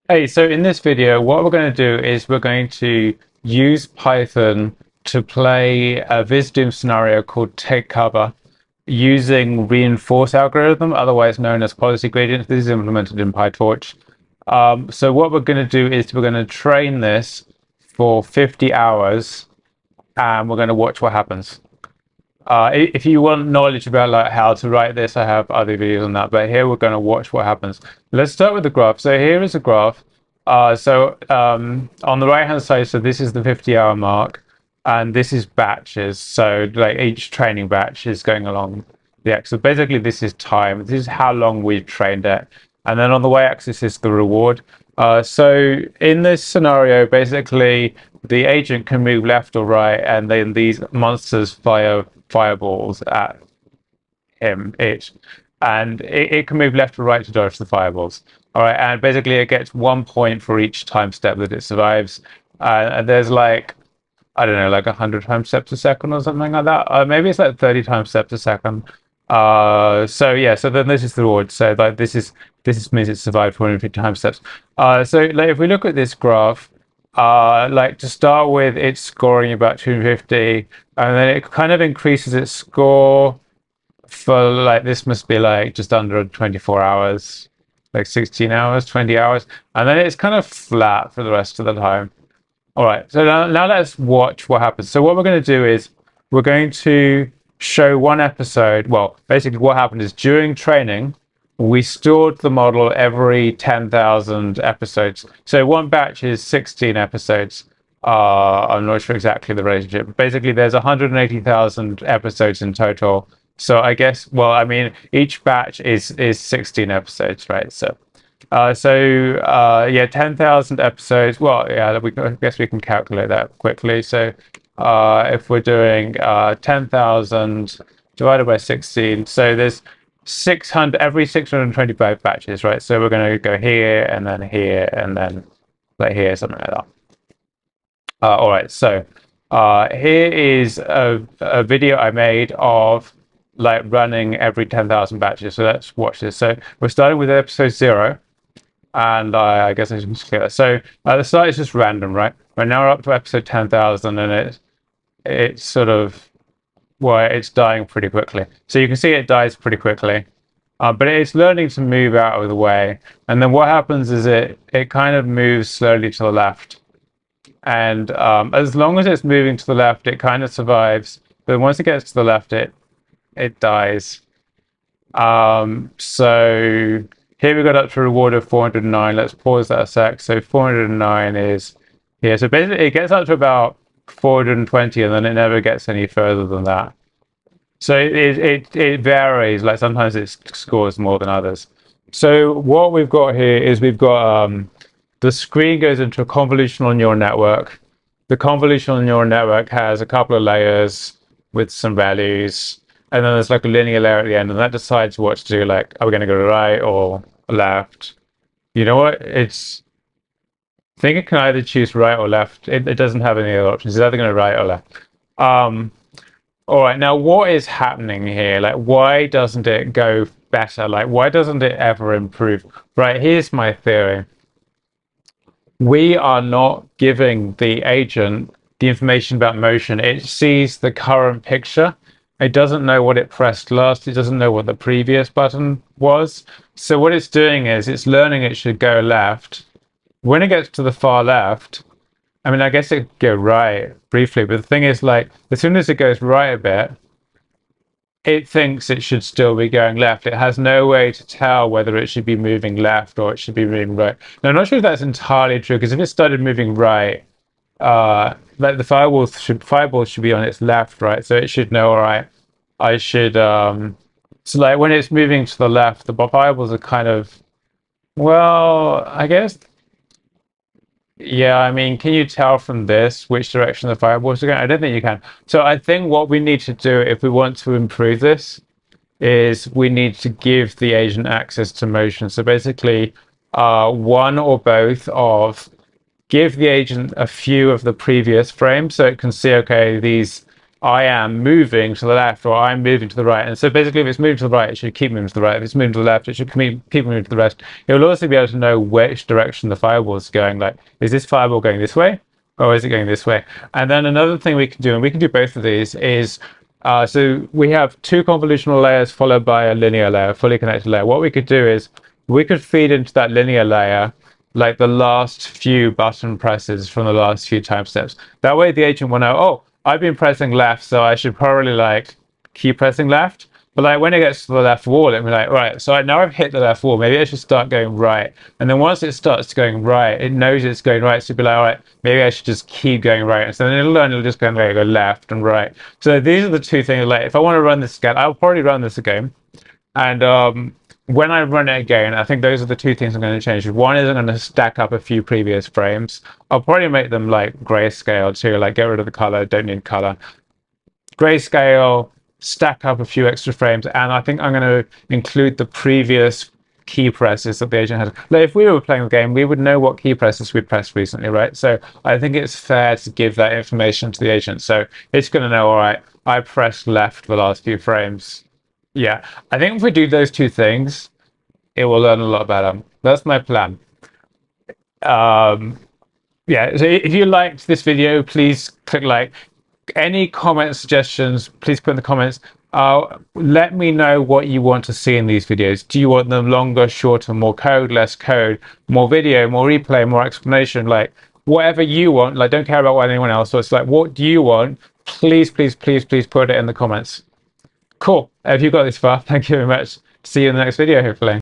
Hey, so in this video, what we're going to do is we're going to use Python to play a VizDoom scenario called Take Cover using reinforce algorithm, otherwise known as policy gradient. This is implemented in PyTorch. So what we're going to do is we're going to train this for 50 hours and we're going to watch what happens. If you want knowledge about like how to write this, I have other videos on that. But here we're going to watch what happens. Let's start with the graph. So here is a graph. On the right hand side, so this is the 50-hour mark, and this is batches. So like each training batch is going along the x. So basically, this is time. This is how long we've trained it. And then on the y-axis is the reward. So in this scenario, basically the agent can move left or right, and then these monsters fire fireballs at it, and it can move left or right to dodge the fireballs. All right, and basically it gets 1 point for each time step that it survives. And there's like I don't know, like 100 time steps a second or something like that. Maybe it's like 30 time steps a second. So yeah, so then this is the reward. So like this means it survived 450 time steps. So like if we look at this graph, like to start with, it's scoring about 250, and then it kind of increases its score for like this must be like just under 24 hours, like 16 hours, 20 hours, and then it's kind of flat for the rest of the time. All right, so now let's watch what happens. So what we're going to do is we're going to show one episode. Well, basically what happened is during training, we stored the model every 10,000 episodes. So one batch is 16 episodes. I'm not sure exactly the relationship. But basically, there's 180,000 episodes in total. So I guess, well, I mean, each batch is 16 episodes, right? Yeah, 10,000 episodes. Well, yeah, I guess we can calculate that quickly. So if we're doing 10,000 divided by 16, so there's 600 every 625 batches, right? So we're going to go here and then like here, something like that. All right, so here is a video I made of like running every 10,000 batches. So let's watch this. So we're starting with episode 0, and I guess I should just clear that. So the start is just random, right? Right now we're up to episode 10,000, and it's sort of well, it's dying pretty quickly. So you can see it dies pretty quickly, but it's learning to move out of the way. And then what happens is it kind of moves slowly to the left, and as long as it's moving to the left, it kind of survives. But once it gets to the left, it dies. So here we got up to a reward of 409. Let's pause that a sec. So 409 is here. So basically, it gets up to about 420, and then it never gets any further than that. So it varies. Like sometimes it scores more than others. So what we've got here is we've got the screen goes into a convolutional neural network. The convolutional neural network has a couple of layers with some values, and then there's like a linear layer at the end, and that decides what to do. Like, are we going to go right or left? You know what? I think it can either choose right or left. It doesn't have any other options. It's either going to right or left. Um, all right, now what is happening here? Like, why doesn't it go better? Like, why doesn't it ever improve? Right, here's my theory. We are not giving the agent the information about motion. It sees the current picture. It doesn't know what it pressed last. It doesn't know what the previous button was. So what it's doing is it's learning it should go left. When it gets to the far left, I mean, I guess it could go right briefly, but the thing is, like, as soon as it goes right a bit, it thinks it should still be going left. It has no way to tell whether it should be moving left or it should be moving right. Now, I'm not sure if that's entirely true, because if it started moving right, like the fireball should be on its left, right? So it should know, all right, I should. So like when it's moving to the left, the fireballs are kind of, well, I guess. Yeah, I mean, can you tell from this which direction the fireballs are going? I don't think you can. So I think what we need to do if we want to improve this is we need to give the agent access to motion. So basically, one or both of give the agent a few of the previous frames so it can see, okay, these I am moving to the left or I'm moving to the right. And so basically, if it's moving to the right, it should keep moving to the right. If it's moving to the left, it should keep moving to the left. It will also be able to know which direction the fireball is going. Like, is this fireball going this way? Or is it going this way? And then another thing we can do, and we can do both of these, is so we have two convolutional layers followed by a linear layer, fully connected layer. What we could do is we could feed into that linear layer like the last few button presses from the last few time steps. That way the agent will know, oh, I've been pressing left, so I should probably like keep pressing left. But like when it gets to the left wall, it'll be like, right, so now I've hit the left wall, maybe I should start going right. And then once it starts going right, it knows it's going right, so it'll be like, all right, maybe I should just keep going right. And so then it'll learn, it'll just go left and right. So these are the two things. Like if I want to run this again, I'll probably run this again. And when I run it again, I think those are the two things I'm going to change. One is I'm going to stack up a few previous frames. I'll probably make them like grayscale too, like get rid of the color, don't need color. Grayscale, stack up a few extra frames, and I think I'm going to include the previous key presses that the agent has. Like if we were playing the game, we would know what key presses we pressed recently, right? So I think it's fair to give that information to the agent. So it's going to know, all right, I pressed left the last few frames. Yeah, I think if we do those two things, it will learn a lot better. That's my plan. Yeah, so if you liked this video, please click like. Any comment suggestions, please put in the comments. Let me know what you want to see in these videos. Do you want them longer, shorter, more code, less code, more video, more replay, more explanation? Like whatever you want. Like don't care about what anyone else wants. Like what do you want? Please, please, please, please put it in the comments. Cool. If you got this far, thank you very much. See you in the next video, hopefully.